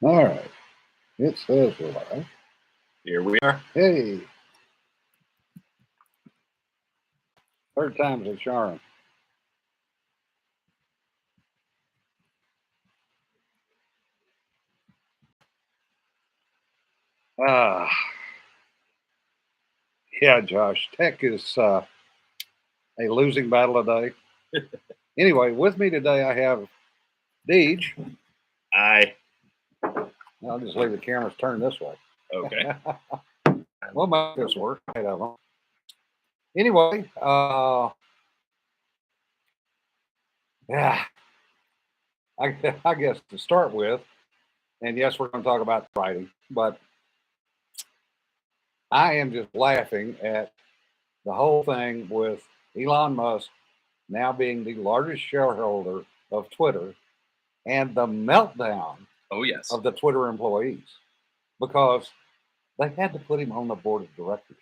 All right. It says we're live. Here we are. Hey. Third time's a charm. Ah. Yeah, Josh. Tech is a losing battle today. Anyway, with me today I have Deej. I'll just leave the cameras turned this way. Okay. We'll make this work. Anyway, yeah, I guess to start with, and yes, we're going to talk about writing, but I am just laughing at the whole thing with Elon Musk now being the largest shareholder of Twitter and the meltdown Oh, yes. of the Twitter employees because they had to put him on the board of directors.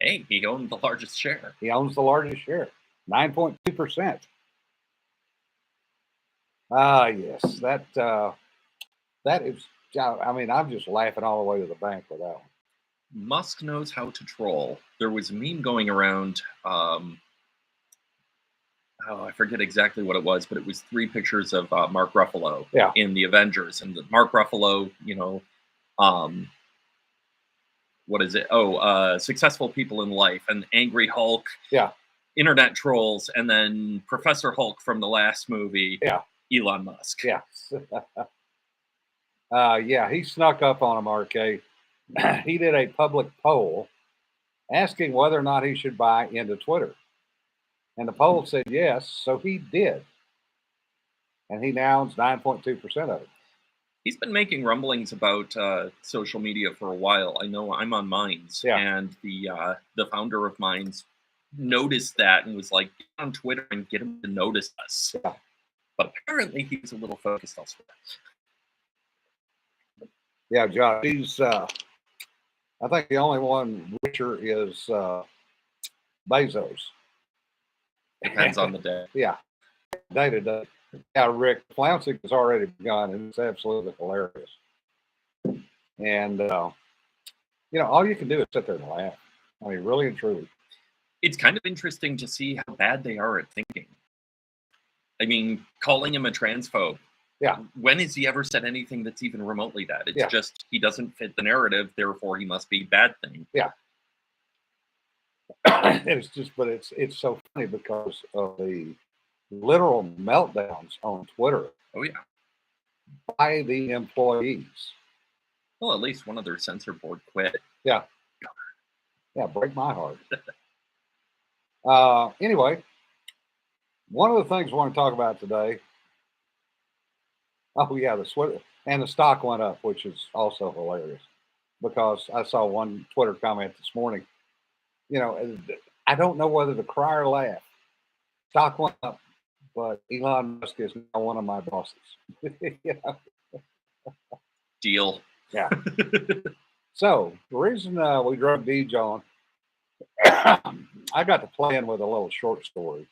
Hey, he owned the largest share. He owns the largest share, 9.2%. Ah, yes, that is. I mean, I'm just laughing all the way to the bank with that one. Musk knows how to troll. There was a meme going around. I forget exactly what it was, but it was 3 pictures of Mark Ruffalo in the Avengers, and Mark Ruffalo, what is it? Successful people in life, and Angry Hulk, internet trolls, and then Professor Hulk from the last movie, Elon Musk. Yeah. He snuck up on him, RK. He did a public poll asking whether or not he should buy into Twitter. And the poll said yes, so he did. And he now owns 9.2% of it. He's been making rumblings about social media for a while. I know I'm on Minds, and the founder of Minds noticed that and was like, get on Twitter and get him to notice us. Yeah. But apparently he's a little focused elsewhere. Yeah, Josh, he's, I think the only one richer is Bezos. Depends on the day. Yeah, day to day. Yeah, Rick, flouncing has already begun, and it's absolutely hilarious. And, all you can do is sit there and laugh. I mean, really and truly. It's kind of interesting to see how bad they are at thinking. I mean, calling him a transphobe. Yeah. When has he ever said anything that's even remotely that? It's just he doesn't fit the narrative, therefore he must be bad thing. Yeah. It's just, but it's so funny because of the literal meltdowns on Twitter. Oh, yeah. By the employees. Well, at least one of their censor board quit. Yeah. Yeah, break my heart. Anyway, one of the things we want to talk about today. Oh, yeah, the Twitter and the stock went up, which is also hilarious because I saw one Twitter comment this morning. I don't know whether to cry or laugh. Stock went up, but Elon Musk is now one of my bosses. Deal. Yeah. So the reason we drug Deej on, I got to play in with a little short story,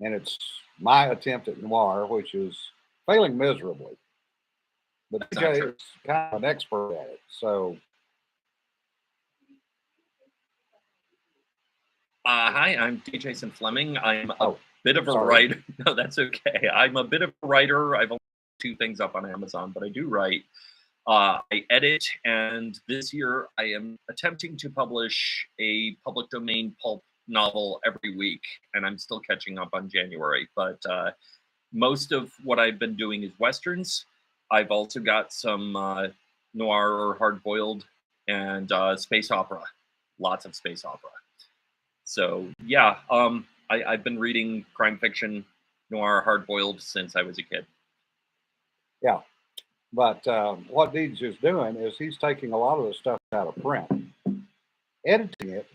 and it's my attempt at noir, which is failing miserably. But DJ is kind of an expert at it, so. Hi, I'm DJ Fleming. I'm a bit of a writer. No, that's okay. I'm a bit of a writer. I've only 2 things up on Amazon, but I do write. I edit, and this year I am attempting to publish a public domain pulp novel every week, and I'm still catching up on January. But most of what I've been doing is Westerns. I've also got some noir or hard-boiled and space opera. Lots of space opera. So, yeah, I've been reading crime fiction, noir, hard-boiled since I was a kid. Yeah. But what Deej is doing is he's taking a lot of the stuff out of print, editing it,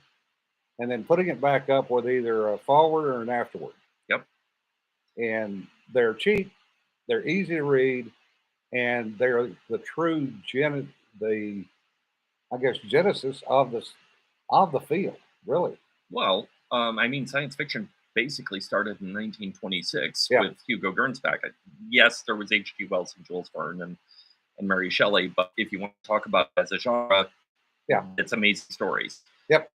and then putting it back up with either a forward or an afterward. Yep. And they're cheap, they're easy to read, and they're the true genesis of the field, really. Well, I mean, science fiction basically started in 1926 Yeah. with Hugo Gernsback. Yes, there was H.G. Wells and Jules Verne and Mary Shelley, but if you want to talk about it as a genre, Yeah. it's amazing stories. Yep.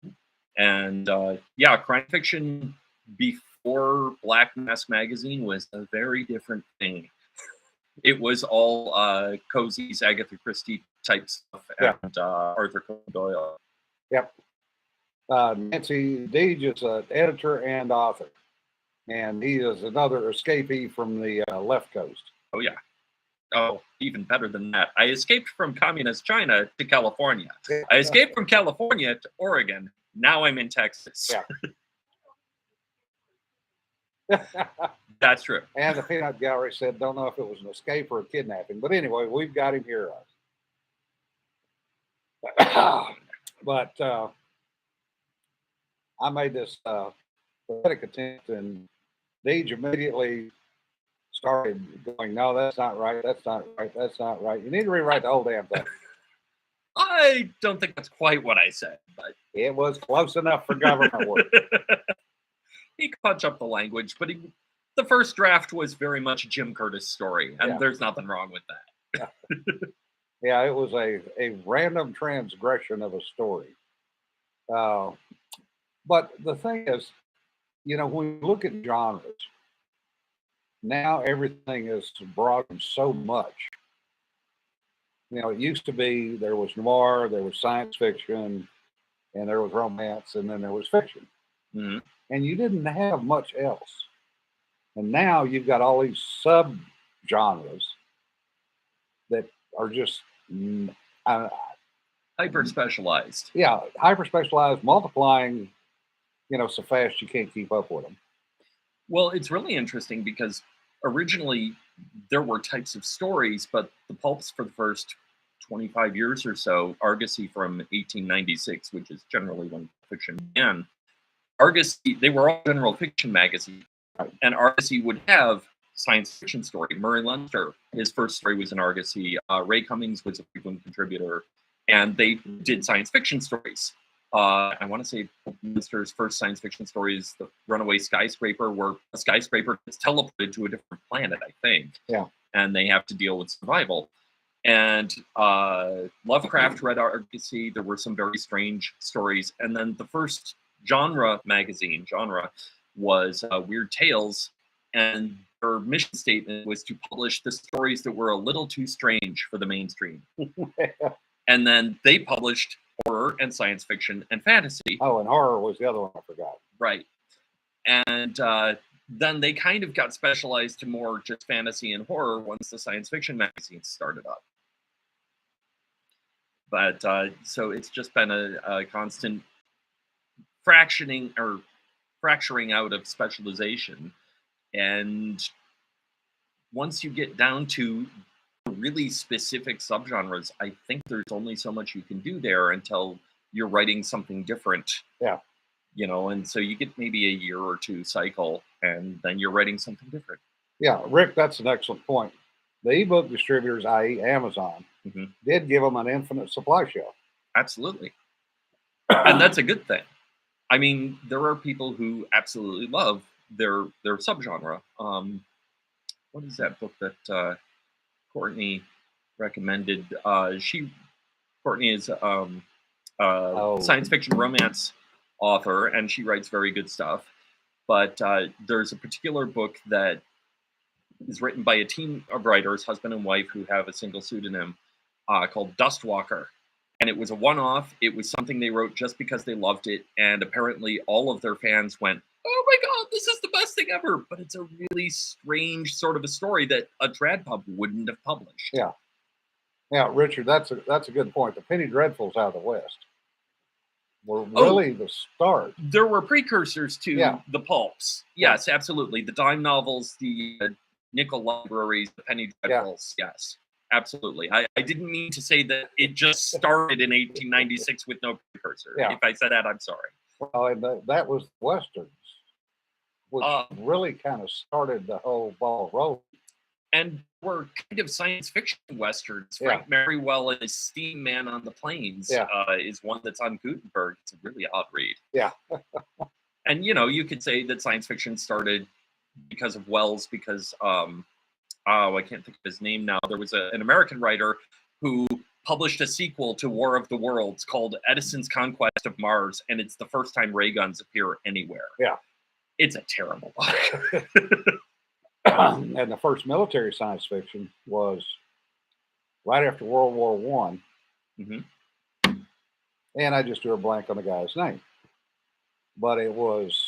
And crime fiction before Black Mask magazine was a very different thing. It was all cozies, Agatha Christie type stuff, and Arthur Conan Doyle. Yep. Nancy Deege is an editor and author, and he is another escapee from the left coast. Oh, yeah. Oh, even better than that. I escaped from communist China to California. I escaped from California to Oregon. Now I'm in Texas. Yeah. That's true. And the peanut gallery said, don't know if it was an escape or a kidnapping. But anyway, we've got him here. But I made this pathetic attempt, and Deej immediately started going, no, that's not right. That's not right. That's not right. You need to rewrite the whole damn thing. I don't think that's quite what I said, but it was close enough for government work. He could punch up the language, but the first draft was very much a Jim Curtis story, and there's nothing wrong with that. Yeah, it was a random transgression of a story. But the thing is, when you look at genres, now everything is broadened so much. It used to be there was noir, there was science fiction, and there was romance, and then there was fiction. Mm-hmm. And you didn't have much else. And now you've got all these sub-genres that are just hyper-specialized. Yeah, hyper-specialized, multiplying, so fast you can't keep up with them. Well, it's really interesting because originally there were types of stories, but the pulps for the first 25 years or so, Argosy from 1896, which is generally when fiction began, Argosy, they were all general fiction magazines, and Argosy would have science fiction story. Murray Leinster, his first story was in Argosy. Ray Cummings was a frequent contributor, and they did science fiction stories. I want to say Leinster's first science fiction story is The Runaway Skyscraper, where a skyscraper gets teleported to a different planet, I think. Yeah. And they have to deal with survival. And Lovecraft read Argosy. There were some very strange stories. And then the first genre was Weird Tales. And their mission statement was to publish the stories that were a little too strange for the mainstream. And then they published horror and science fiction and fantasy. Oh, and horror was the other one I forgot. Right. And then they kind of got specialized to more just fantasy and horror once the science fiction magazines started up. But so it's just been a constant fracturing out of specialization. And once you get down to really specific subgenres, I think there's only so much you can do there until you're writing something different. Yeah. And so you get maybe a year or two cycle, and then you're writing something different. Yeah, Rick, that's an excellent point. The ebook distributors, i.e. Amazon, did give them an infinite supply shelf. Absolutely. And that's a good thing. I mean, there are people who absolutely love their subgenre. What is that book that Courtney recommended? Courtney is science fiction romance author, and she writes very good stuff. But there's a particular book that is written by a team of writers, husband and wife, who have a single pseudonym called Dustwalker. And it was a one-off. It was something they wrote just because they loved it. And apparently all of their fans went, oh my God, this is the best thing ever. But it's a really strange sort of a story that a trad pub wouldn't have published. Yeah. Yeah, Richard, that's a good point. The Penny Dreadfuls out of the West were really the start. There were precursors to the pulps. Yes, absolutely. The dime novels, the nickel libraries, the Penny Dreadfuls. Yes, absolutely. I didn't mean to say that it just started in 1896 with no precursor. Yeah. If I said that, I'm sorry. Well, and that was Westerns, which really kind of started the whole ball rolling. And we're kind of science fiction Westerns. Frank Merriwell and his Steam Man on the Plains is one that's on Gutenberg. It's a really odd read. Yeah. And you could say that science fiction started because of Wells, because I can't think of his name now. There was an American writer who published a sequel to War of the Worlds called Edison's Conquest of Mars, and it's the first time ray guns appear anywhere. Yeah. It's a terrible book. And the first military science fiction was right after World War One. Mm-hmm. And I just drew a blank on the guy's name. But it was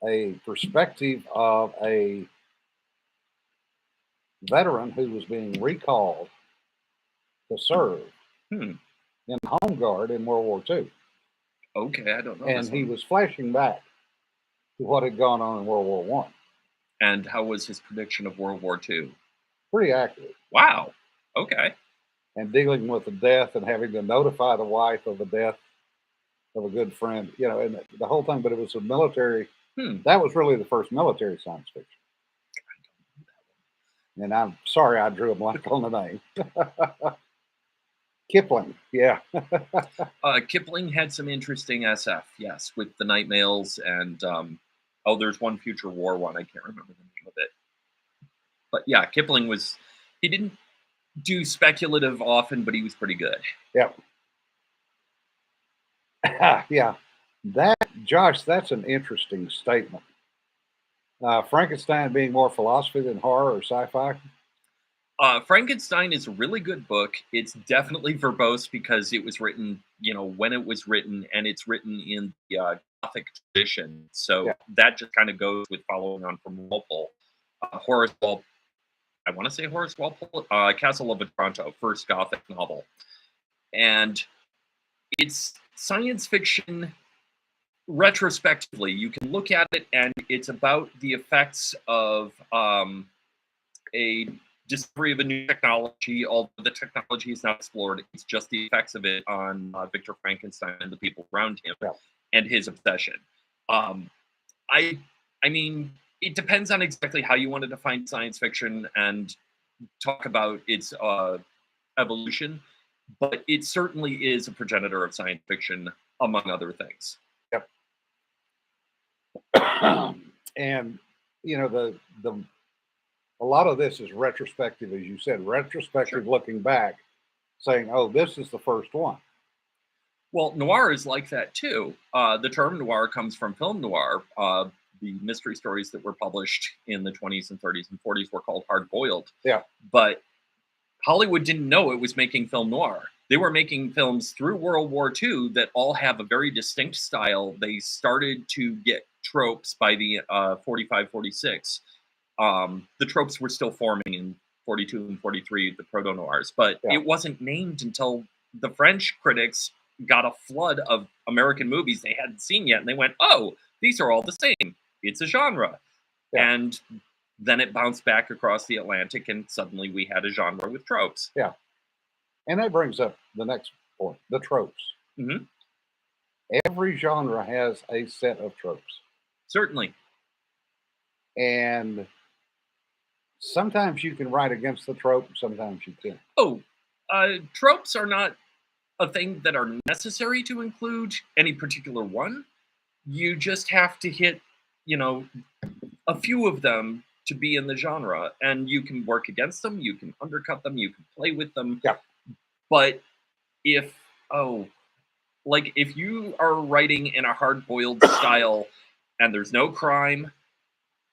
a perspective of a veteran who was being recalled to serve in the Home Guard in World War II. Okay, I don't know. And he was flashing back to what had gone on in World War One. And how was his prediction of World War II? Pretty accurate. Wow. Okay. And dealing with the death and having to notify the wife of the death of a good friend, and the whole thing. But it was a military. That was really the first military science fiction. And I'm sorry I drew a blank on the name. Kipling, yeah. Kipling had some interesting SF, yes, with the Night Mails and there's one Future War one. I can't remember the name of it. But yeah, Kipling he didn't do speculative often, but he was pretty good. Yep. Yeah. Josh, that's an interesting statement. Frankenstein being more philosophy than horror or sci-fi? Frankenstein is a really good book. It's definitely verbose because it was written, when it was written, and it's written in the Gothic tradition. So that just kind of goes with following on from Walpole. Horace Walpole, I want to say Horace Walpole, Castle of Otranto, first Gothic novel. And it's science fiction retrospectively. You can look at it, and it's about the effects of a discovery of a new technology, although the technology is not explored. It's just the effects of it on Victor Frankenstein and the people around him and his obsession. I mean, it depends on exactly how you want to define science fiction and talk about its evolution, but it certainly is a progenitor of science fiction, among other things. Yep. And, a lot of this is retrospective, as you said, retrospective, looking back, saying, oh, this is the first one. Well, noir is like that, too. The term noir comes from film noir. The mystery stories that were published in the 20s and 30s and 40s were called hard-boiled. Yeah. But Hollywood didn't know it was making film noir. They were making films through World War II that all have a very distinct style. They started to get tropes by the 45, 46. The tropes were still forming in 42 and 43, the proto-noirs, but it wasn't named until the French critics got a flood of American movies they hadn't seen yet, and they went, oh, these are all the same. It's a genre. Yeah. And then it bounced back across the Atlantic, and suddenly we had a genre with tropes. Yeah. And that brings up the next point, the tropes. Mm-hmm. Every genre has a set of tropes. Certainly. And sometimes you can write against the trope, sometimes you can't. Oh, tropes are not a thing that are necessary to include any particular one. You just have to hit, a few of them to be in the genre, and you can work against them, you can undercut them, you can play with them. Yeah. But if you are writing in a hard-boiled style and there's no crime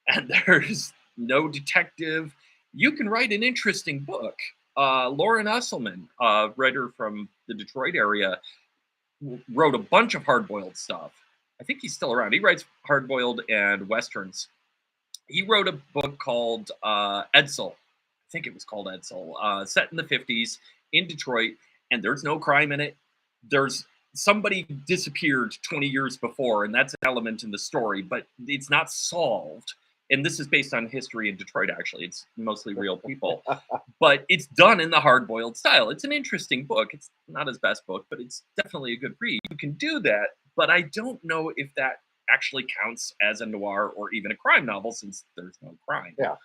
and there's no detective, you can write an interesting book. Lauren Usselman, a writer from the Detroit area, wrote a bunch of hard-boiled stuff. I think he's still around. He writes hard-boiled and westerns. He wrote a book called Edsel. I think it was called Edsel, set in the 50s in Detroit, and there's no crime in it. There's somebody disappeared 20 years before, and that's an element in the story, but it's not solved. And this is based on history in Detroit, actually. It's mostly real people. But it's done in the hard-boiled style. It's an interesting book. It's not his best book, but it's definitely a good read. You can do that, but I don't know if that actually counts as a noir or even a crime novel, since there's no crime. Yeah.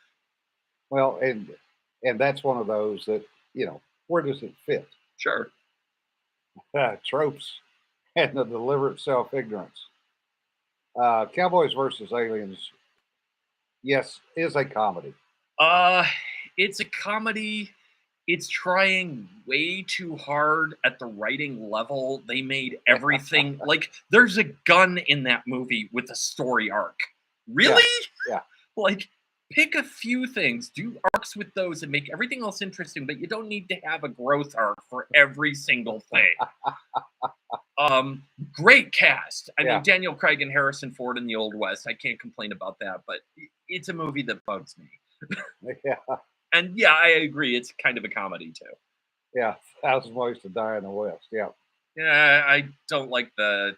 Well, and that's one of those that, where does it fit? Sure. Tropes and the deliberate self-ignorance. Cowboys versus Aliens, yes, is a comedy. Uh, it's a comedy. It's trying way too hard at the writing level. They made everything like there's a gun in that movie with a story arc. Really? Yeah. Like, pick a few things, do arcs with those, and make everything else interesting. But you don't need to have a growth arc for every single thing. Great cast. I mean, Daniel Craig and Harrison Ford in the Old West. I can't complain about that. But it's a movie that bugs me. Yeah. And yeah, I agree. It's kind of a comedy too. Yeah, 1,000 Ways to Die in the West. Yeah. Yeah, I don't like the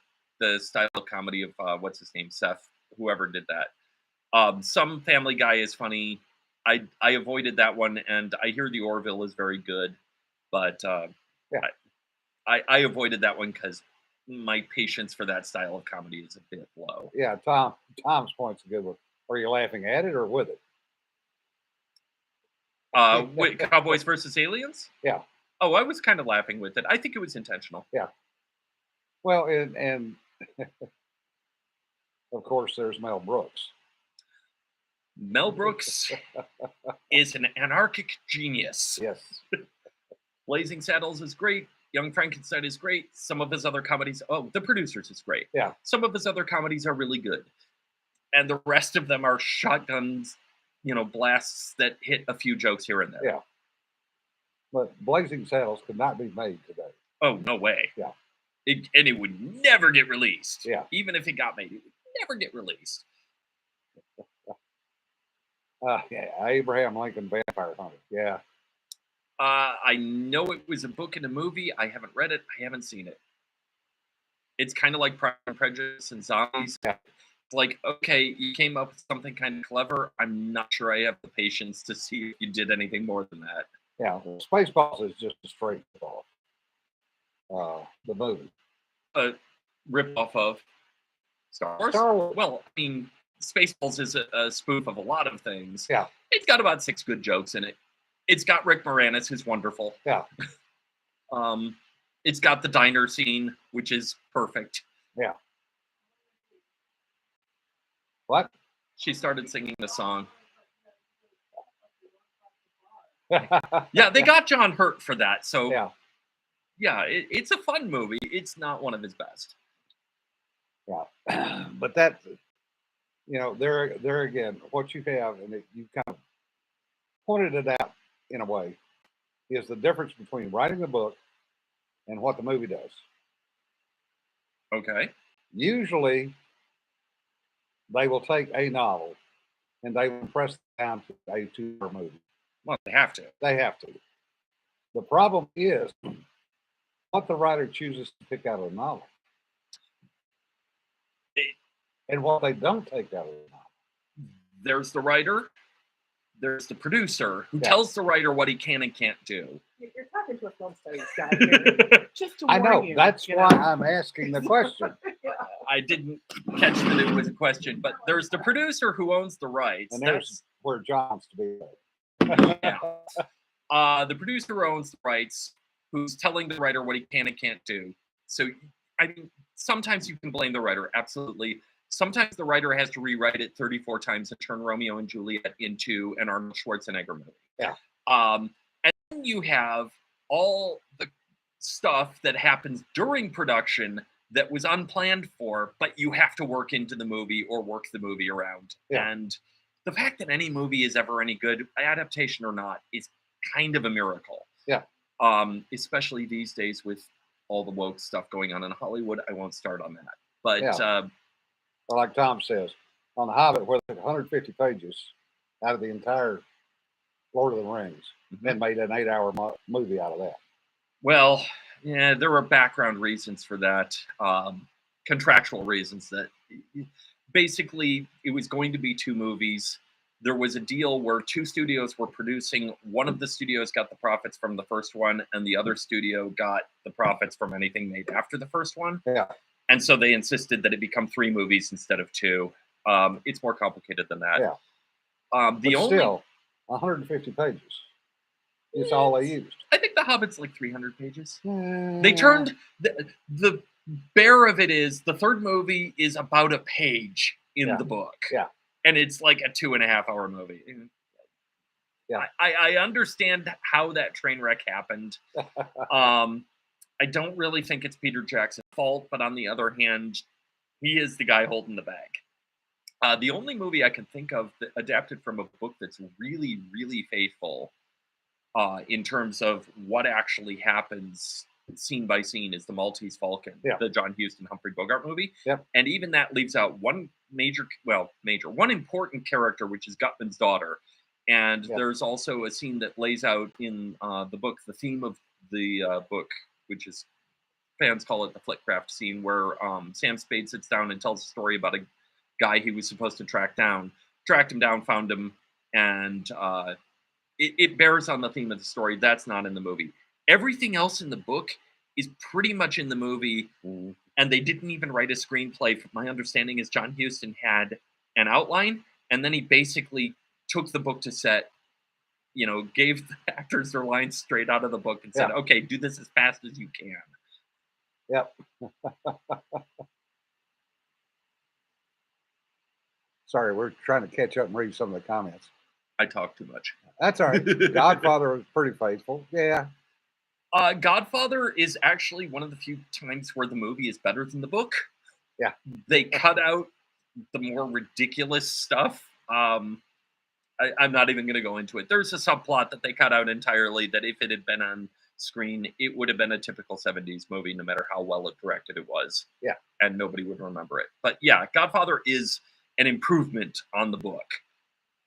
style of comedy of what's his name, Seth, whoever did that. Some Family Guy is funny. I avoided that one, and I hear the Orville is very good, but Yeah. I avoided that one because my patience for that style of comedy is a bit low. Yeah, Tom's point's a good one. Are you laughing at it or with it? With Cowboys versus Aliens? Yeah. Oh, I was kind of laughing with it. I think it was intentional. Yeah. Well, and of course, there's Mel Brooks. Mel Brooks is an anarchic genius. Yes. Blazing Saddles is great. Young Frankenstein is great. Some of his other comedies, The Producers is great. Yeah. Some of his other comedies are really good. And the rest of them are shotguns, blasts that hit a few jokes here and there. Yeah. But Blazing Saddles could not be made today. Oh, no way. Yeah. And it would never get released. Yeah. Even if it got made, it would never get released. Yeah, Abraham Lincoln Vampire Hunter. Yeah. I know it was a book and a movie. I haven't read it. I haven't seen it. It's kind of like Pride and Prejudice and Zombies. Yeah. It's like, okay, you came up with something kind of clever. I'm not sure I have the patience to see if you did anything more than that. Yeah, well, Spaceballs is just a straight off. The movie. Rip off of Star Wars? Star Wars. Well, I mean, Spaceballs is a spoof of a lot of things. Yeah. It's got about 6 good jokes in it. It's got Rick Moranis, who's wonderful. Yeah. It's got the diner scene, which is perfect. Yeah. What? She started singing the song. Yeah, Yeah, they got John Hurt for that. So, yeah, it's a fun movie. It's not one of his best. yeah. But that, there again, what you have, and you kind of pointed it out in a way, is the difference between writing the book and what the movie does. Okay. Usually, they will take a novel and they will press it down to a 2-hour movie. Well, they have to. They have to. The problem is what the writer chooses to pick out of the novel and what they don't take out of the novel. There's the writer. There's the producer who tells the writer what he can and can't do. You're talking to a film studies guy here. Just to warn I know. you. That's why I'm asking the question. I didn't catch that it was a question, but there's the producer who owns the rights. And there's where John's to be. The producer owns the rights, who's telling the writer what he can and can't do. So, I mean, sometimes you can blame the writer, absolutely. Sometimes the writer has to rewrite it 34 times and turn Romeo and Juliet into an Arnold Schwarzenegger movie. Yeah. And then you have all the stuff that happens during production that was unplanned for, but you have to work into the movie or work the movie around. Yeah. And the fact that any movie is ever any good, adaptation or not, is kind of a miracle. Yeah. Especially these days with all the woke stuff going on in Hollywood. I won't start on that. But Well, like Tom says, on The Hobbit, where they took 150 pages out of the entire Lord of the Rings, and made an 8-hour movie out of that. Well, yeah, there were background reasons for that, contractual reasons that basically it was going to be 2 movies. There was a deal where 2 studios were producing. One of the studios got the profits from the first one, and the other studio got the profits from anything made after the first one. Yeah. And so they insisted that it become 3 movies instead of 2. It's more complicated than that. Yeah. Still, 150 pages. It's all they used. I think The Hobbit's like 300 pages. They turned the bare of it is the third movie is about a page in the book. Yeah. And it's like a 2.5-hour movie. Yeah. I understand how that train wreck happened. I don't really think it's Peter Jackson's fault, but on the other hand, he is the guy holding the bag. The only movie I can think of that adapted from a book that's really, really faithful in terms of what actually happens scene by scene is The Maltese Falcon, the John Huston Humphrey Bogart movie. Yep. And even that leaves out one one important character, which is Gutman's daughter. And there's also a scene that lays out in the book, the theme of the book, which is, fans call it the Flitcraft scene, where Sam Spade sits down and tells a story about a guy he was supposed to tracked him down, found him, and it bears on the theme of the story. That's not in the movie. Everything else in the book is pretty much in the movie, and they didn't even write a screenplay. My understanding is John Huston had an outline, and then he basically took the book to set, gave the actors their lines straight out of the book and said, okay, do this as fast as you can. Yep. Sorry, we're trying to catch up and read some of the comments. I talk too much. That's all right. Godfather was pretty faithful. Yeah. Godfather is actually one of the few times where the movie is better than the book. Yeah. They cut out the more ridiculous stuff. I'm not even going to go into it. There's a subplot that they cut out entirely that if it had been on screen, it would have been a typical 70s movie, no matter how well it directed it was. Yeah. And nobody would remember it. But yeah, Godfather is an improvement on the book,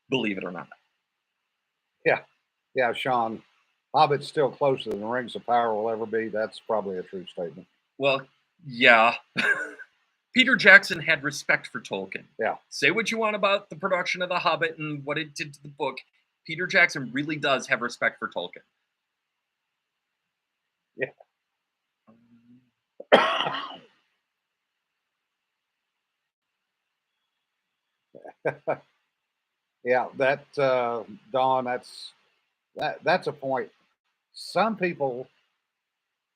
believe it or not. Yeah. Yeah, Sean. Hobbit's still closer than the Rings of Power will ever be. That's probably a true statement. Well, yeah. Peter Jackson had respect for Tolkien. Yeah. Say what you want about the production of The Hobbit and what it did to the book. Peter Jackson really does have respect for Tolkien. Yeah. Yeah, that Don, that's a point. Some people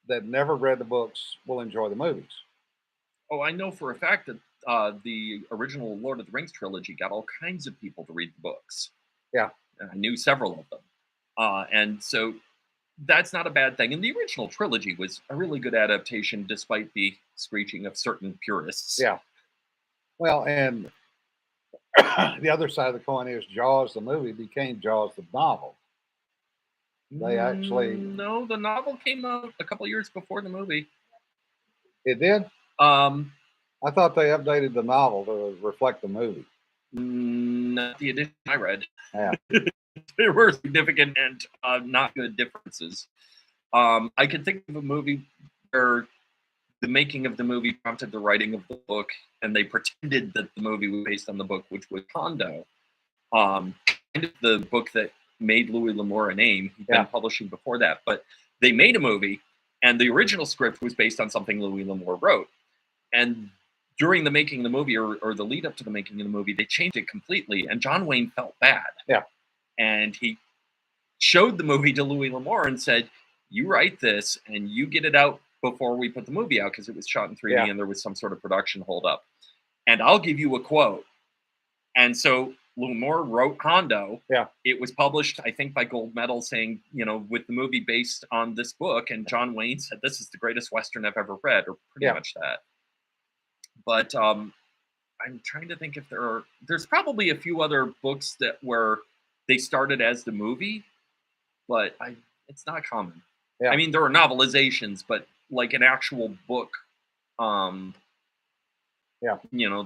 that never read the books will enjoy the movies. Oh, I know for a fact that the original Lord of the Rings trilogy got all kinds of people to read the books. Yeah. And I knew several of them. And so that's not a bad thing. And the original trilogy was a really good adaptation, despite the screeching of certain purists. Yeah. Well, and the other side of the coin is Jaws, the movie, became Jaws, the novel. They actually... No, the novel came out a couple years before the movie. It did? I thought they updated the novel to reflect the movie. Not the edition I read. Yeah. There were significant and not good differences. I can think of a movie where the making of the movie prompted the writing of the book, and they pretended that the movie was based on the book, which was Hondo. Kind of the book that made Louis L'Amour a name. He'd been publishing before that, but they made a movie, and the original script was based on something Louis L'Amour wrote. And during the making of the movie, or the lead up to the making of the movie, they changed it completely, and John Wayne felt bad. Yeah. And he showed the movie to Louis L'Amour and said, you write this, and you get it out before we put the movie out, because it was shot in 3D and there was some sort of production holdup. And I'll give you a quote. And so L'Amour wrote Hondo. Yeah. It was published, I think, by Gold Medal, saying, with the movie based on this book. And John Wayne said, this is the greatest Western I've ever read, or pretty much that. But I'm trying to think if there's probably a few other books that were, they started as the movie, but it's not common. Yeah. I mean, there are novelizations, but like an actual book,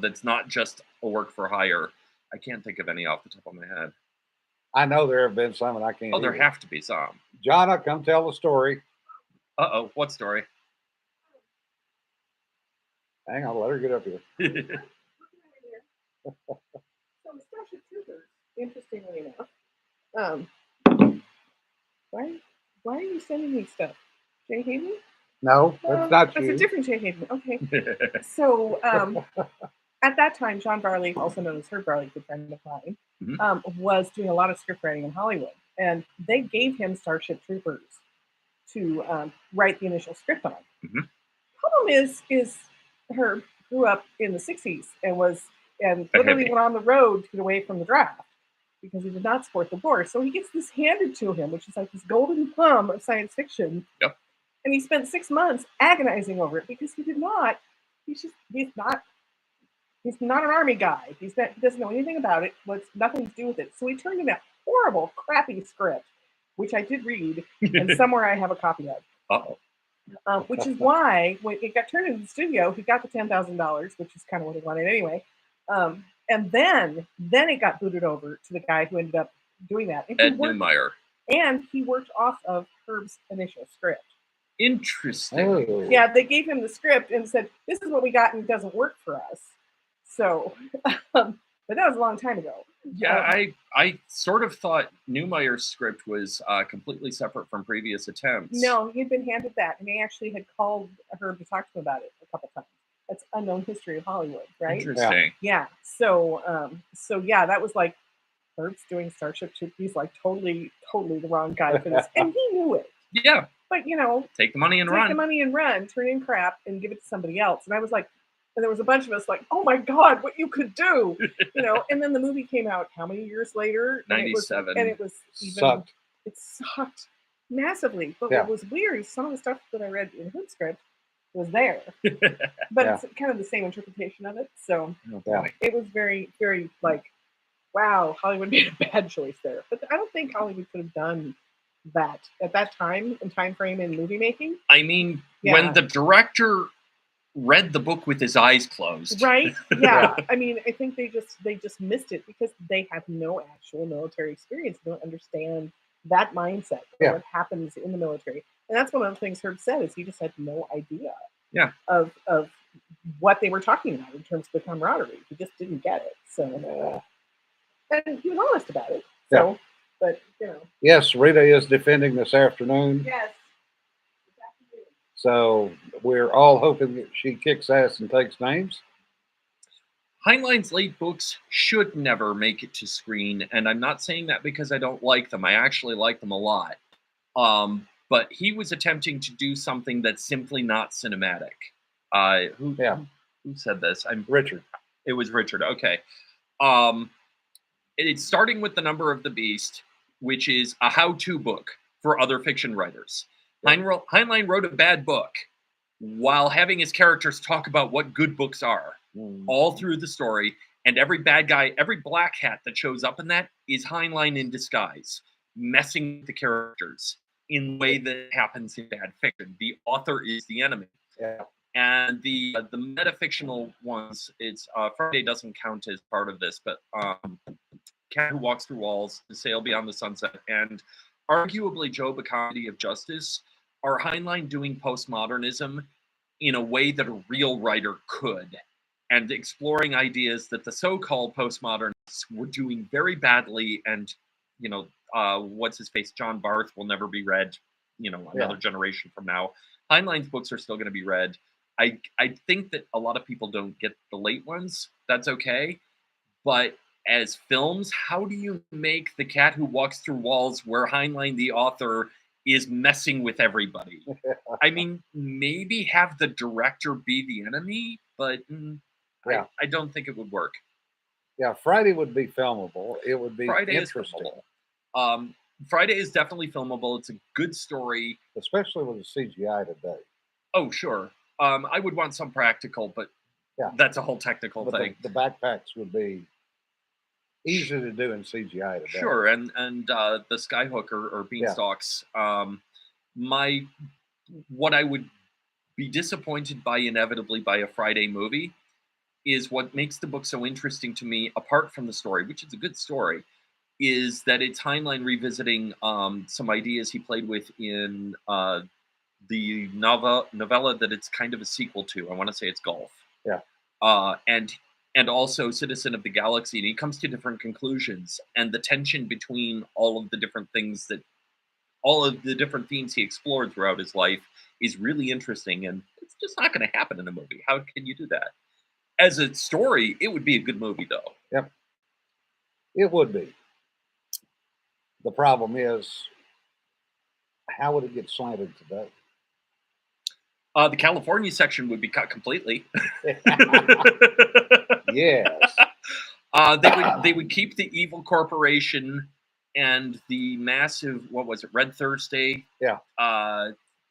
that's not just a work for hire. I can't think of any off the top of my head. I know there have been some, and I can't. Oh, there have to be some. John, I'll come tell the story. Uh-oh, what story? Hang on, let her get up here. So Starship Troopers, interestingly enough, why are you sending me stuff? Jay Hayden? No, that's not that's you. a different Jay Hayden. Okay. So at that time, John Varley, also known as Herb Varley, good friend of mine, was doing a lot of script writing in Hollywood, and they gave him Starship Troopers to write the initial script on. problem is Herb grew up in the '60s and A literally hippie. went on the road to get away from the draft because he did not support the war. So he gets this handed to him, which is like this golden plum of science fiction. Yep. And he spent 6 months agonizing over it because he did not. He's not an army guy. He doesn't know anything about it. What's nothing to do with it. So he turned in that horrible, crappy script, which I did read, and somewhere I have a copy of. Uh-oh. Which is why when it got turned into the studio, he got the $10,000, which is kind of what he wanted anyway. And then it got booted over to the guy who ended up doing that. And Ed Neumeyer. And he worked off of Herb's initial script. Interesting. Oh. Yeah, they gave him the script and said, "This is what we got, and it doesn't work for us." So, but that was a long time ago. Yeah, I sort of thought Neumeyer's script was completely separate from previous attempts. No, he'd been handed that, and they actually had called Herb to talk to him about it a couple times. That's unknown history of Hollywood, right? Interesting. Yeah. So, yeah, that was like Herb's doing Starship Troopers. He's like totally the wrong guy for this, and he knew it. Yeah. But take the money and run. Take the money and run. Turn in crap and give it to somebody else. And I was like, and there was a bunch of us like, oh my God, what you could do, And then the movie came out how many years later? 97. And it was even Sucked. It sucked massively. But Yeah. what was weird is some of the stuff that I read in Hood's script was there, but Yeah. it's kind of the same interpretation of it. So Yeah. it was very, very like, wow, Hollywood made a bad choice there. But I don't think Hollywood could have done that at that time and time frame in movie making. I mean, Yeah. when the director read the book with his eyes closed, right? Yeah. I mean, I think they just missed it because they have no actual military experience. They don't understand that mindset of what happens in the military. And that's one of the things Herb said is he just had no idea of what they were talking about in terms of the camaraderie. He just didn't get it. So and he was honest about it. So but Yes, Rita is defending this afternoon. Yes. So we're all hoping that she kicks ass and takes names. Heinlein's late books should never make it to screen, and I'm not saying that because I don't like them. I actually like them a lot. But he was attempting to do something that's simply not cinematic. Who said this? Richard. It was Richard. Okay. It's starting with The Number of the Beast, which is a how-to book for other fiction writers. Heinlein wrote a bad book while having his characters talk about what good books are all through the story. And every bad guy, every black hat that shows up in that is Heinlein in disguise, messing with the characters in the way that happens in bad fiction. The author is the enemy. Yeah. And the metafictional ones, it's Friday doesn't count as part of this, but Cat Who Walks Through Walls, Sail Beyond the Sunset, and arguably Job, A Comedy of Justice, are Heinlein doing postmodernism in a way that a real writer could, and exploring ideas that the so-called postmodernists were doing very badly. And what's his face, John Barth, will never be read another generation from now. Heinlein's books are still going to be read. I think that a lot of people don't get the late ones. That's okay. But as films, how do you make The Cat Who Walks Through Walls, where Heinlein, the author, is messing with everybody? I mean, maybe have the director be the enemy, but I don't think it would work. Yeah, Friday would be filmable. It would be Friday interesting. is filmable. Friday is definitely filmable. It's a good story. Especially with the CGI today. Oh, sure. I would want some practical, but that's a whole technical thing. The backpacks would be easy to do in CGI today. Sure, and the skyhook or beanstalks. What I would be disappointed by inevitably by a Friday movie is what makes the book so interesting to me, apart from the story, which is a good story, is that it's Heinlein revisiting some ideas he played with in the novella that it's kind of a sequel to. I want to say it's Golf. Yeah. And also Citizen of the Galaxy, and he comes to different conclusions, and the tension between all of the different themes he explored throughout his life is really interesting, and it's just not going to happen in a movie. How can you do that? As a story, it would be a good movie, though. Yep. It would be. The problem is, how would it get slanted today? The California section would be cut completely. Yes. They would keep the evil corporation and the massive, what was it, Red Thursday? Yeah.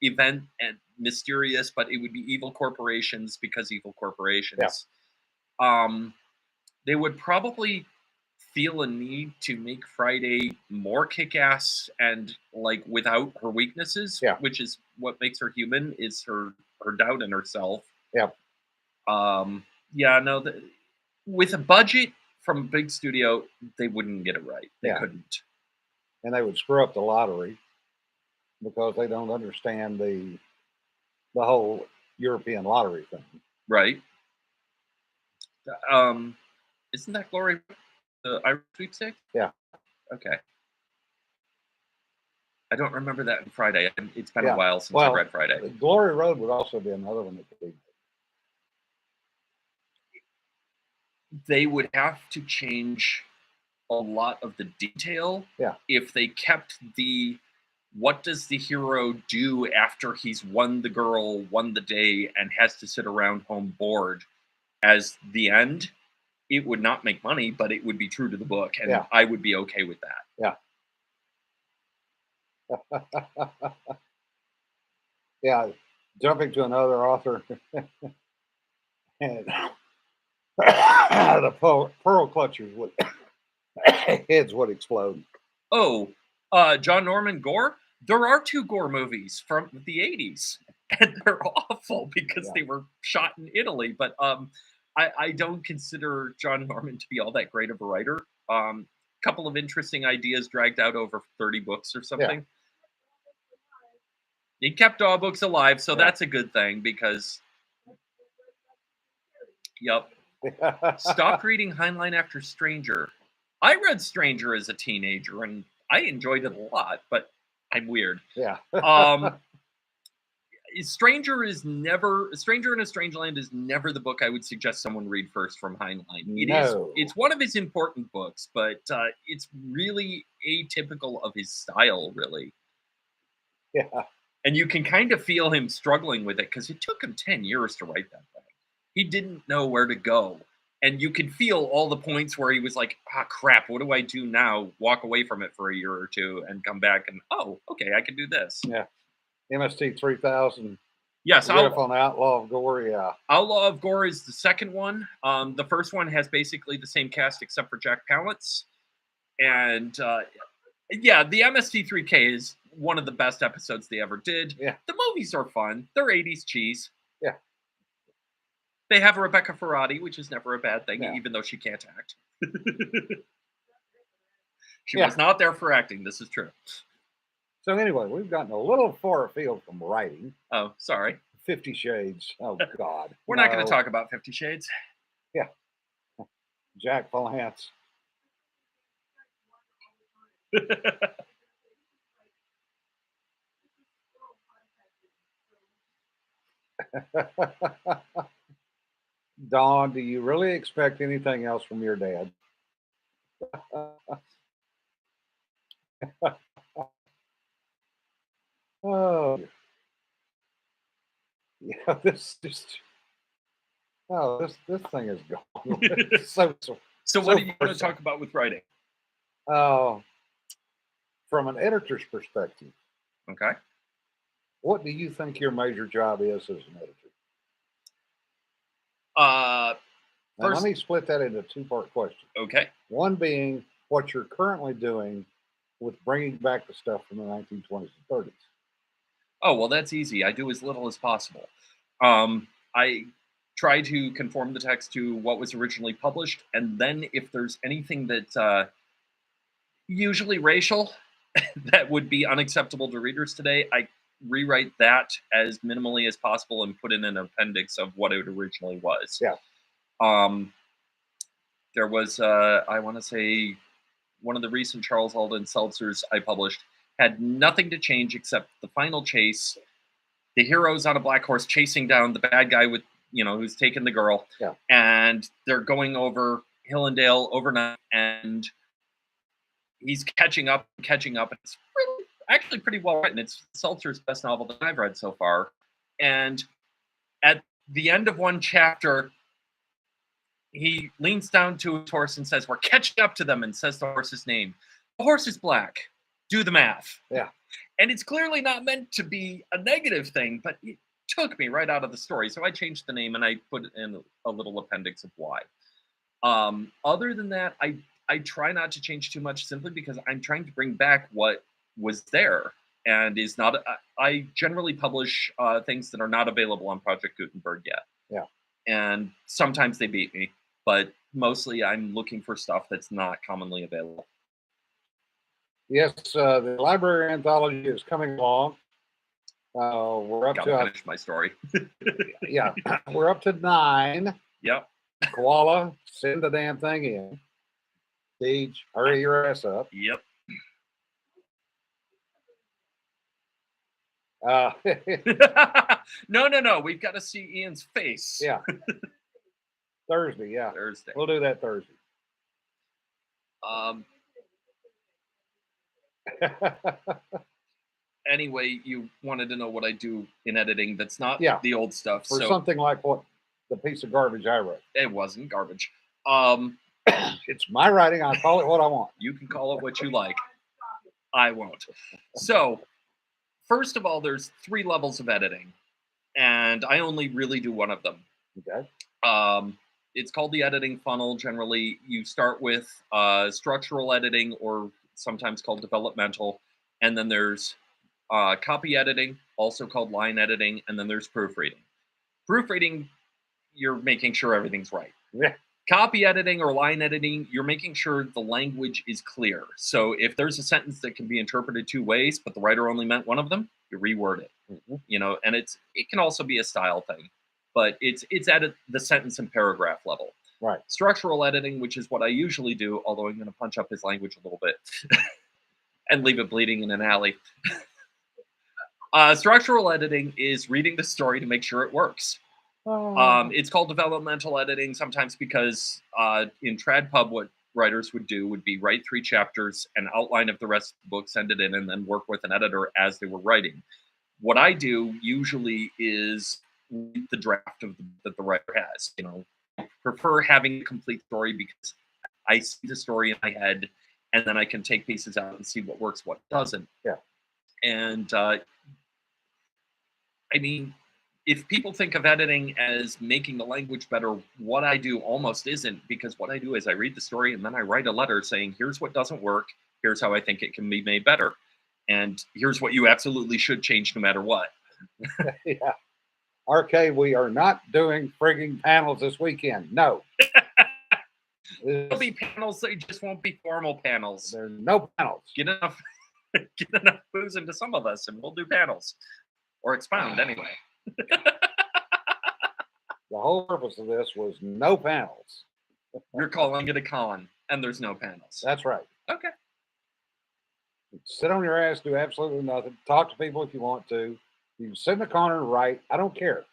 Event, and mysterious, but it would be evil corporations because evil corporations. They would probably feel a need to make Friday more kick-ass and like without her weaknesses, which is what makes her human, is her doubt in herself. Yeah. No, with a budget from a big studio, they wouldn't get it right. They couldn't. And they would screw up the lottery because they don't understand the whole European lottery thing. Right. Isn't that Glory the Irish sweepstakes? Yeah. Okay. I don't remember that in Friday. It's been a while since I read Friday. Glory Road would also be another one that could be. They would have to change a lot of the detail if they kept the what does the hero do after he's won the girl, won the day, and has to sit around home bored as the end. It would not make money, but it would be true to the book, and I would be okay with that. Yeah. Jumping to another author, and the pearl clutchers would heads would explode. Oh, John Norman Gore? There are 2 Gore movies from the 80s, and they're awful because they were shot in Italy. But I don't consider John Norman to be all that great of a writer. Couple of interesting ideas dragged out over 30 books or something. He kept all books alive, so that's a good thing because... Yep. Stopped reading Heinlein after Stranger. I read Stranger as a teenager, and I enjoyed it a lot, but I'm weird. Yeah. Stranger in a Strange Land is never the book I would suggest someone read first from Heinlein. It's one of his important books, but it's really atypical of his style, really. Yeah. And you can kind of feel him struggling with it because it took him 10 years to write that thing. He didn't know where to go. And you can feel all the points where he was like, crap, what do I do now? Walk away from it for a year or two and come back and, okay, I can do this. Yeah. MST 3000. Yes. On Outlaw of Gore, Outlaw of Gore is the second one. The first one has basically the same cast except for Jack Palance. And the MST3K is one of the best episodes they ever did. Yeah. The movies are fun. They're 80s cheese. Yeah. They have Rebecca Ferrati, which is never a bad thing, even though she can't act. She was not there for acting. This is true. So anyway, we've gotten a little far afield from writing. Oh, sorry. 50 Shades. Oh, God. We're not going to talk about 50 Shades. Yeah. Jack Palance. Dawn, do you really expect anything else from your dad? Oh, yeah. This thing is gone. So what are you going to talk about with writing? From an editor's perspective. Okay. What do you think your major job is as an editor? Let me split that into a 2-part question. Okay. One being what you're currently doing with bringing back the stuff from the 1920s and 30s. Oh, well, that's easy. I do as little as possible. I try to conform the text to what was originally published, and then if there's anything that's usually racial that would be unacceptable to readers today, I rewrite that as minimally as possible and put in an appendix of what it originally was. Yeah. There was, I want to say, one of the recent Charles Alden seltzers I published had nothing to change except the final chase. The hero's on a black horse chasing down the bad guy with, who's taken the girl. Yeah. And they're going over hill and dale overnight, and he's catching up. It's actually pretty well written. It's Seltzer's best novel that I've read so far. And at the end of one chapter, he leans down to his horse and says, "We're catching up to them," and says the horse's name. The horse is black. Do the math. Yeah. And it's clearly not meant to be a negative thing, but it took me right out of the story. So I changed the name and I put in a little appendix of why. Other than that, I try not to change too much simply because I'm trying to bring back what was there and is not. I generally publish things that are not available on Project Gutenberg yet. Yeah. And sometimes they beat me, but mostly I'm looking for stuff that's not commonly available. Yes, the library anthology is coming along. We're up Gotta to finish my story. yeah, we're up to 9. Yep. Koala, send the damn thing in. Deej, hurry your ass up. Yep. Uh, No. We've got to see Ian's face. yeah. Thursday, yeah. Thursday. We'll do that Thursday. Anyway, you wanted to know what I do in editing that's not Yeah. the old stuff. For So something like what the piece of garbage I wrote. it wasn't garbage. It's my writing. I'll call it what I want. You can call it what you like. I won't. So, first of all, there's 3 levels of editing, and I only really do one of them. Okay. It's called the editing funnel. Generally, you start with structural editing, or sometimes called developmental, and then there's copy editing, also called line editing, and then there's proofreading. Proofreading, you're making sure everything's right. Yeah. Copy editing or line editing, you're making sure the language is clear. So if there's a sentence that can be interpreted 2 ways, but the writer only meant one of them, you reword it. Mm-hmm. You know, and it can also be a style thing, but it's at the sentence and paragraph level. Right. Structural editing, which is what I usually do, although I'm going to punch up his language a little bit and leave it bleeding in an alley. Structural editing is reading the story to make sure it works. It's called developmental editing sometimes because in TradPub, what writers would do would be write 3 chapters, an outline of the rest of the book, send it in, and then work with an editor as they were writing. What I do usually is read the draft that the writer has. You know, I prefer having a complete story because I see the story in my head, and then I can take pieces out and see what works, what doesn't. Yeah. And I mean, if people think of editing as making the language better, what I do almost isn't, because what I do is I read the story and then I write a letter saying, here's what doesn't work, here's how I think it can be made better, and here's what you absolutely should change no matter what. Yeah. RK, we are not doing frigging panels this weekend. No. There'll be panels, they just won't be formal panels. There are no panels. Get enough booze into some of us and we'll do panels. Or expound anyway. The whole purpose of this was no panels. You're calling it a con, and there's no panels. That's right. Okay. Sit on your ass, do absolutely nothing. Talk to people if you want to. You can sit in the corner and write. I don't care.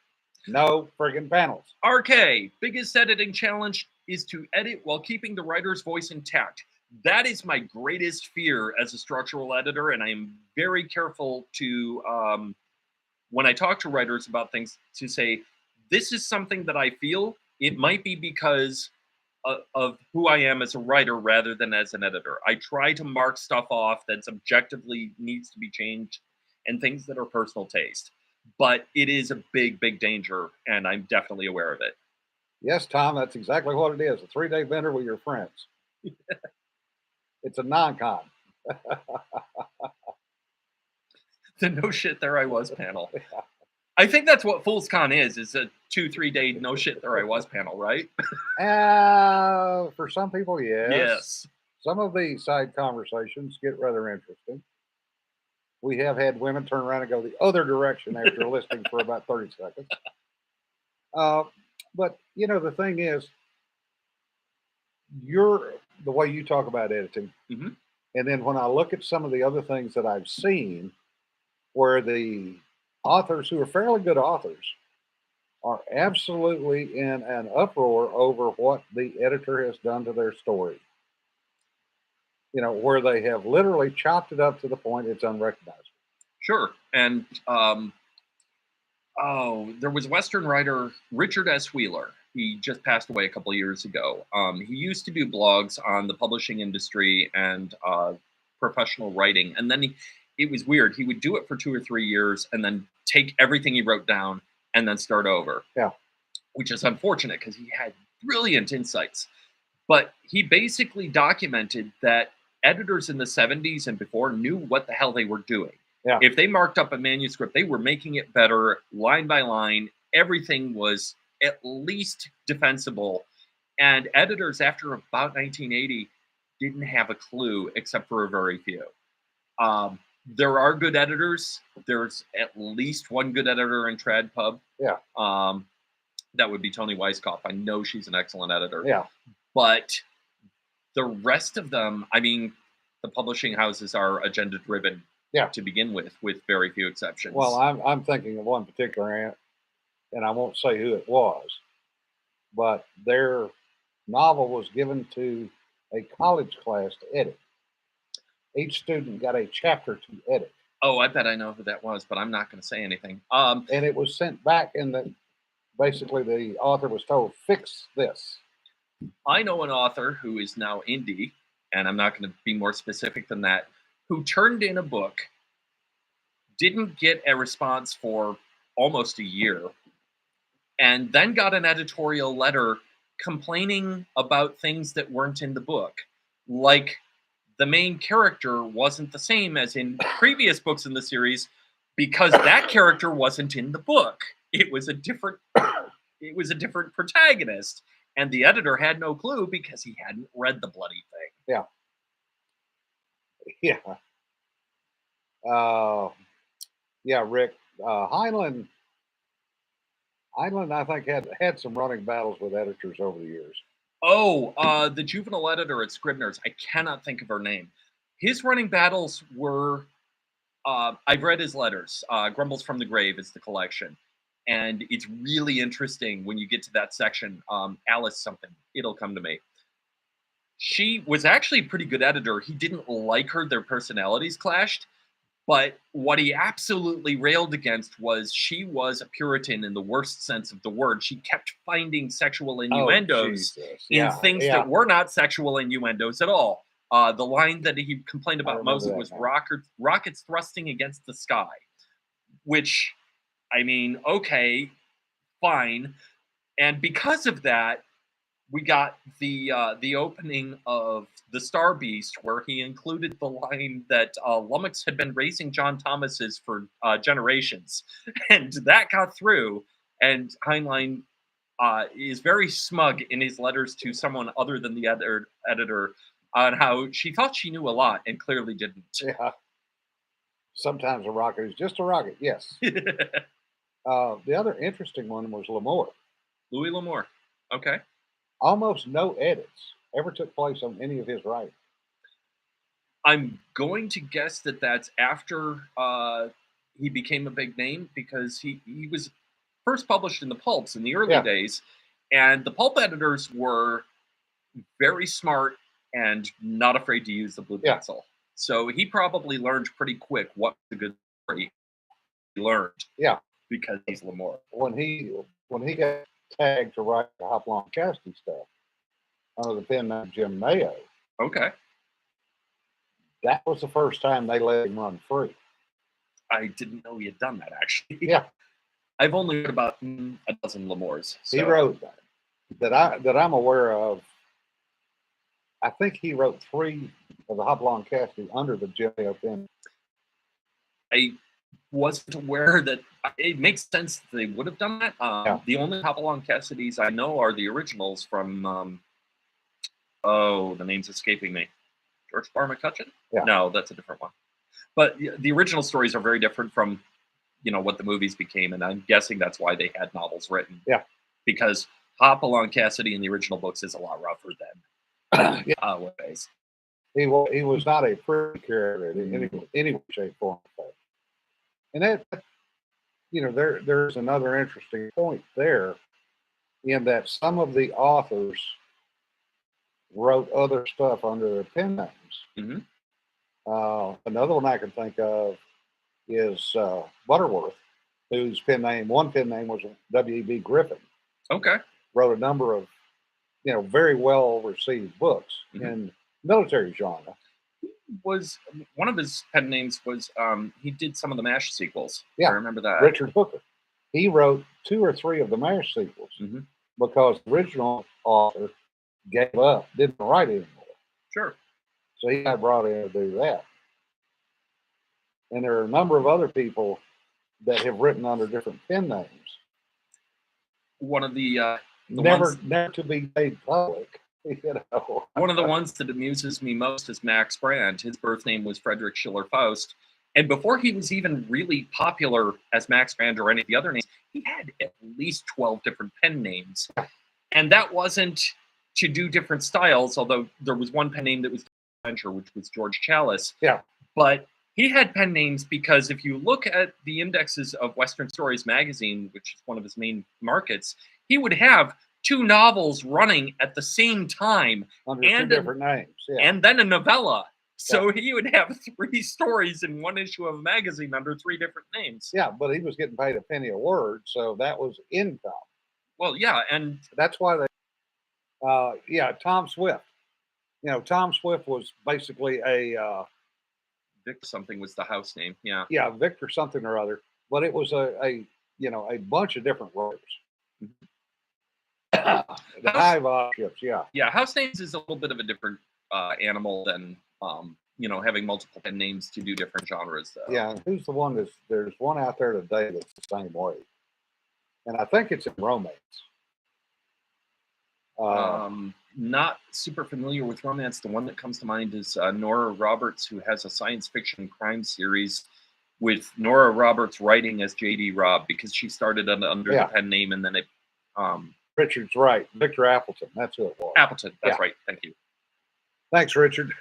No friggin' panels. RK, biggest editing challenge is to edit while keeping the writer's voice intact. That is my greatest fear as a structural editor, and I am very careful to, when I talk to writers about things, to say, this is something that I feel. It might be because of who I am as a writer rather than as an editor. I try to mark stuff off that's objectively needs to be changed and things that are personal taste. But it is a big, big danger, and I'm definitely aware of it. Yes, Tom, that's exactly what it is. A 3-day bender with your friends. It's a non-con. The no shit there I was panel. I think that's what Fool's Con is a 2-3 day no shit there I was panel, right? For some people, yes. Yes. Some of the side conversations get rather interesting. We have had women turn around and go the other direction after listening for about 30 seconds. But, you know, the thing is, the way you talk about editing, mm-hmm. And then when I look at some of the other things that I've seen where the authors who are fairly good authors are absolutely in an uproar over what the editor has done to their story. You know, where they have literally chopped it up to the point it's unrecognizable. Sure. And Oh, there was a Western writer, Richard S. Wheeler. He just passed away a couple of years ago. He used to do blogs on the publishing industry and professional writing. And then it was weird. He would do it for 2 or 3 years and then take everything he wrote down and then start over. Yeah. Which is unfortunate because he had brilliant insights. But he basically documented that editors in the 70s and before knew what the hell they were doing. Yeah. If they marked up a manuscript, they were making it better line by line. Everything was at least defensible. And editors after about 1980 didn't have a clue except for a very few. There are good editors. There's at least one good editor in Trad Pub. Yeah. That would be Toni Weisskopf. I know she's an excellent editor. Yeah. But the rest of them, I mean, the publishing houses are agenda driven. Yeah. To begin with very few exceptions. Well, I'm thinking of one particular and I won't say who it was, but their novel was given to a college class to edit. Each student got a chapter to edit. Oh, I bet I know who that was, but I'm not going to say anything. And it was sent back, and basically the author was told, fix this. I know an author who is now indie, and I'm not going to be more specific than that, who turned in a book, didn't get a response for almost a year, and then got an editorial letter complaining about things that weren't in the book. Like the main character wasn't the same as in previous books in the series because that character wasn't in the book. It was a different protagonist. And the editor had no clue because he hadn't read the bloody thing. Yeah. Yeah, Rick. Heinlein, I think, had some running battles with editors over the years. Oh, the juvenile editor at Scribner's. I cannot think of her name. His running battles were, I've read his letters. Grumbles from the Grave is the collection. And it's really interesting when you get to that section. Alice something. It'll come to me. She was actually a pretty good editor. He didn't like her. Their personalities clashed. But what he absolutely railed against was she was a Puritan in the worst sense of the word. She kept finding sexual innuendos in things that were not sexual innuendos at all. The line that he complained about most was rockets thrusting against the sky, which, I mean, okay, fine. And because of that, we got the opening of The Star Beast, where he included the line that Lummox had been raising John Thomas's for generations. And that got through. And Heinlein is very smug in his letters to someone other than the editor on how she thought she knew a lot and clearly didn't. Yeah. Sometimes a rocket is just a rocket, yes. The other interesting one was L'Amour. Louis L'Amour. Okay. Almost no edits ever took place on any of his writing. I'm going to guess that that's after he became a big name, because he was first published in the pulps in the early days, and the pulp editors were very smart and not afraid to use the blue pencil. So he probably learned pretty quick what's a good story. He learned, because he's L'Amour. When he got tagged to write the Hopalong Cassidy stuff under the pen name Jim Mayo. Okay. That was the first time they let him run free. I didn't know he had done that, actually. Yeah. I've only read about a dozen L'Amours. So. He wrote that I'm aware of. I think he wrote 3 of the Hopalong Cassidy under the Jim Mayo pen. I wasn't aware that it makes sense that they would have done that. The only Hopalong Cassidys I know are the originals from, the name's escaping me. George Bar McCutcheon? Yeah. No, that's a different one. But the original stories are very different from, what the movies became, and I'm guessing that's why they had novels written. Yeah. Because Hopalong Cassidy in the original books is a lot rougher than nowadays. He was not a pretty character in any way, shape, form. And that, there's another interesting point there, in that some of the authors wrote other stuff under their pen names. Mm-hmm. Another one I can think of is Butterworth, whose one pen name was W.E.B. Griffin, Okay. wrote a number of, very well received books in military genre. Was one of his pen names was he did some of the MASH sequels. Yeah, I remember that. Richard Hooker. He wrote 2 or 3 of the MASH sequels because the original author gave up, didn't write anymore. Sure. So he got brought in to do that. And there are a number of other people that have written under different pen names. One of the never to be made public. One of the ones that amuses me most is Max Brand. His birth name was Frederick Schiller Faust. And before he was even really popular as Max Brand or any of the other names, he had at least 12 different pen names. And that wasn't to do different styles, although there was one pen name that was adventure, which was George Chalice. Yeah. But he had pen names because if you look at the indexes of Western Stories magazine, which is one of his main markets, he would have 2 novels running at the same time. Under 2 different names. Yeah. And then a novella. So he would have 3 stories in one issue of a magazine under 3 different names. Yeah, but he was getting paid a penny a word, so that was income. Well, yeah, and that's why they Tom Swift. Tom Swift was basically a Victor something was the house name. Yeah. Yeah, Victor something or other. But it was a bunch of different writers. The hive ships, yeah. Yeah, house names is a little bit of a different animal than having multiple pen names to do different genres, though. Yeah, who's the one there's one out there today that's the same way. And I think it's in romance. Not super familiar with romance. The one that comes to mind is Nora Roberts, who has a science fiction crime series with Nora Roberts writing as J.D. Robb because she started under the pen name and then it. Richard's right. Victor Appleton. That's who it was. Appleton. That's right. Thank you. Thanks, Richard.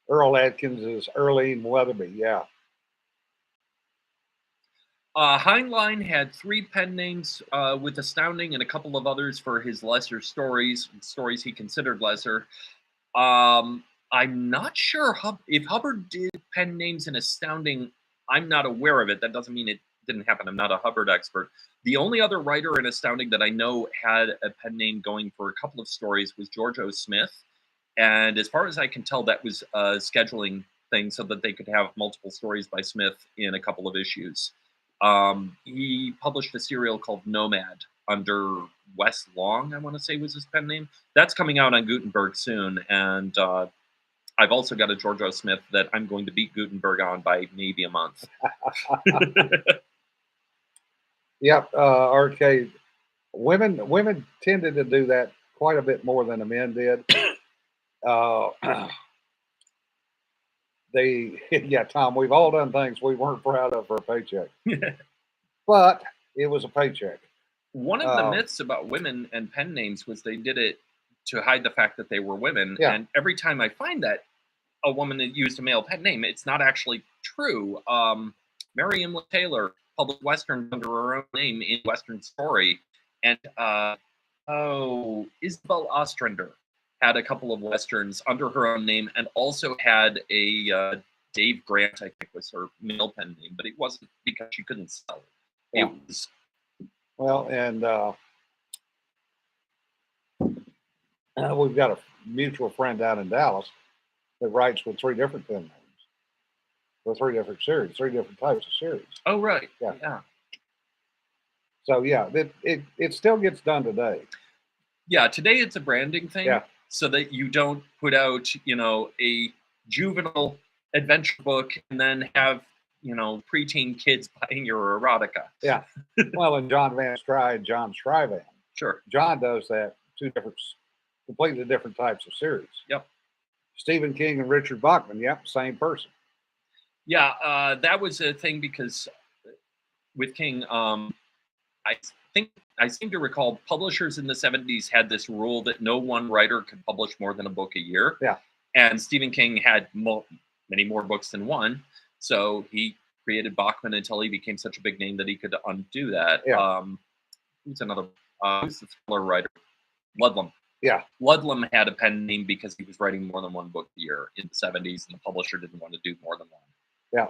Earl Atkins is Earlene Weatherby. Yeah. Heinlein had 3 pen names with Astounding and a couple of others for his lesser stories he considered lesser. I'm not sure if Hubbard did pen names in Astounding. I'm not aware of it. That doesn't mean it didn't happen. I'm not a Hubbard expert. The only other writer in Astounding that I know had a pen name going for a couple of stories was George O. Smith. And as far as I can tell, that was a scheduling thing so that they could have multiple stories by Smith in a couple of issues. He published a serial called Nomad under Wes Long, I want to say was his pen name. That's coming out on Gutenberg soon. And I've also got a George O. Smith that I'm going to beat Gutenberg on by maybe a month. Yep, arcade. Women tended to do that quite a bit more than the men did. Tom, we've all done things we weren't proud of for a paycheck. But it was a paycheck. One of the myths about women and pen names was they did it to hide the fact that they were women. Yeah. And every time I find that a woman that used a male pen name, it's not actually true. Mary Emily Taylor published Westerns under her own name in Western Story. And Isabel Ostrander had a couple of Westerns under her own name and also had a Dave Grant, I think was her male pen name, but it wasn't because she couldn't sell it. Yeah. It was. Well, and we've got a mutual friend down in Dallas that writes with 3 different pen names for 3 different series, 3 different types of series. Oh, right. Yeah. So, yeah, it still gets done today. Yeah, today it's a branding thing. Yeah. So that you don't put out, a juvenile adventure book and then have, preteen kids buying your erotica. Yeah. Well, and John Van Stride, John Schrivan. Sure. John does that, 2 completely different types of series. Yep. Stephen King and Richard Bachman, yep, same person. Yeah, that was a thing because with King, I seem to recall publishers in the 70s had this rule that no one writer could publish more than a book a year. Yeah. And Stephen King had many more books than one. So he created Bachman until he became such a big name that he could undo that. Yeah. Who's the thriller writer? Ludlum. Yeah. Ludlum had a pen name because he was writing more than one book a year in the 70s, and the publisher didn't want to do more than one. Yeah.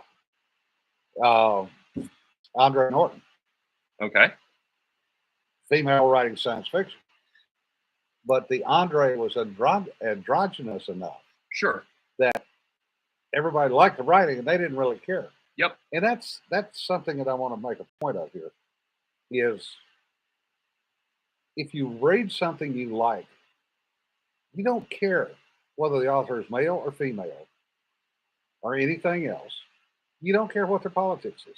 Andre Norton, Okay. female writing science fiction. But the Andre was androgynous enough Sure. that everybody liked the writing and they didn't really care. Yep. And that's something that I want to make a point of here is if you read something you like, you don't care whether the author is male or female or anything else. You don't care what their politics is.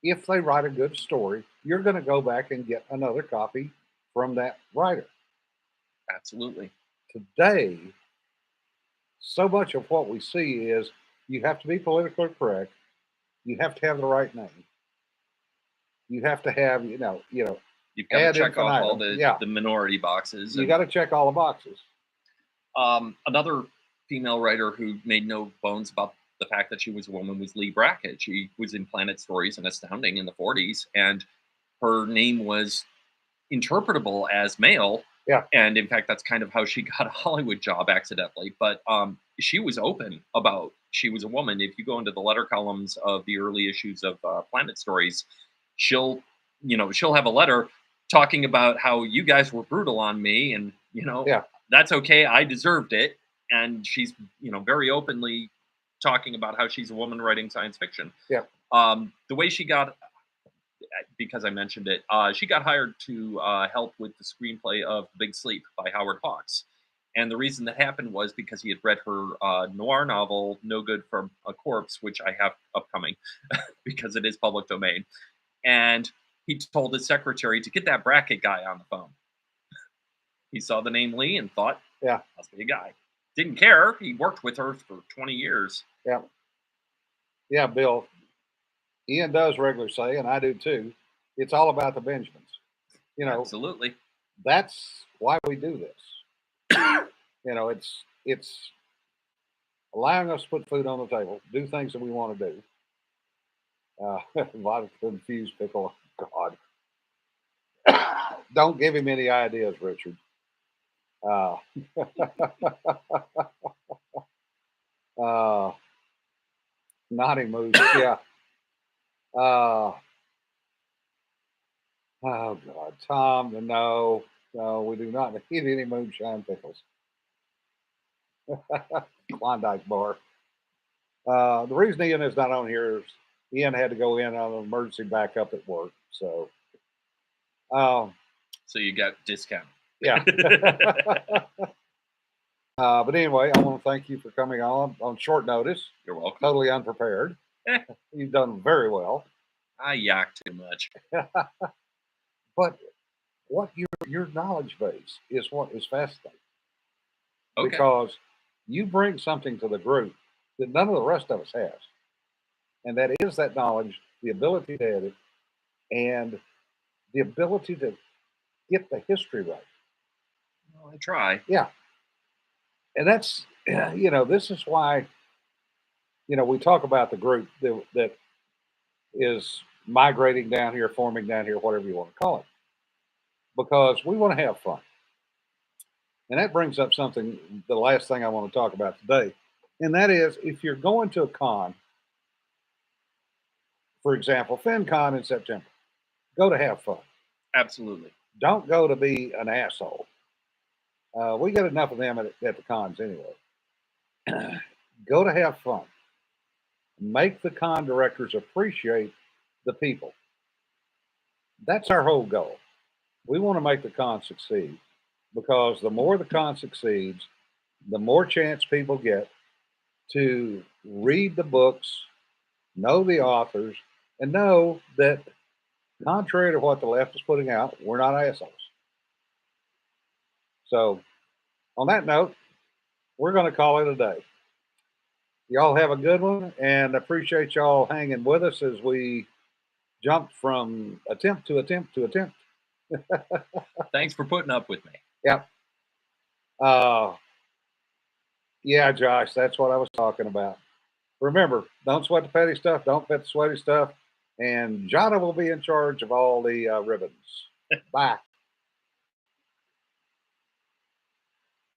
If they write a good story, you're going to go back and get another copy from that writer. Absolutely. Today, so much of what we see is you have to be politically correct. You have to have the right name. You have to have, You've got ad to check off all infinitum. the minority boxes. You got to check all the boxes. Another female writer who made no bones about the fact that she was a woman was Lee Brackett. She was in Planet Stories and Astounding in the 40s, and her name was interpretable as male. Yeah. And in fact, that's kind of how she got a Hollywood job accidentally. But she was open about she was a woman. If you go into the letter columns of the early issues of Planet Stories, she'll have a letter talking about how you guys were brutal on me, and that's okay. I deserved it. And she's very openly talking about how she's a woman writing science fiction. Yeah. The way she got, because I mentioned it, she got hired to help with the screenplay of Big Sleep by Howard Hawks. And the reason that happened was because he had read her noir novel, No Good from a Corpse, which I have upcoming because it is public domain. And he told his secretary to get that Brackett guy on the phone. He saw the name Lee and thought, yeah, must be a guy. Didn't care. He worked with her for 20 years. Yeah. Yeah, Bill. Ian does regularly say, and I do too, it's all about the Benjamins. Absolutely. That's why we do this. It's allowing us to put food on the table, do things that we want to do. A lot of confused pickle. God. Don't give him any ideas, Richard. Naughty moves, yeah. Oh God, Tom, no, we do not need any moonshine pickles. Klondike bar. The reason Ian is not on here is Ian had to go in on an emergency backup at work, so. So you got discount. Yeah. But anyway, I want to thank you for coming on short notice. You're welcome. Totally unprepared. You've done very well. I yak too much. But what your knowledge base is what is fascinating. Okay. Because you bring something to the group that none of the rest of us has. And that is that knowledge, the ability to edit, and the ability to get the history right. Well, I try. Yeah. And that's, this is why, we talk about the group that is migrating down here, forming down here, whatever you want to call it, because we want to have fun. And that brings up something, the last thing I want to talk about today, and that is if you're going to a con, for example, FinCon in September, go to have fun. Absolutely. Don't go to be an asshole. We get enough of them at the cons anyway. Go to have fun. Make the con directors appreciate the people. That's our whole goal. We want to make the con succeed because the more the con succeeds, the more chance people get to read the books, know the authors, and know that contrary to what the left is putting out, we're not assholes. So on that note, we're going to call it a day. Y'all have a good one, and appreciate y'all hanging with us as we jump from attempt to attempt to attempt. Thanks for putting up with me. Yep. Yeah, Josh, that's what I was talking about. Remember, don't sweat the petty stuff, don't pet the sweaty stuff, and Jonna will be in charge of all the ribbons. Bye.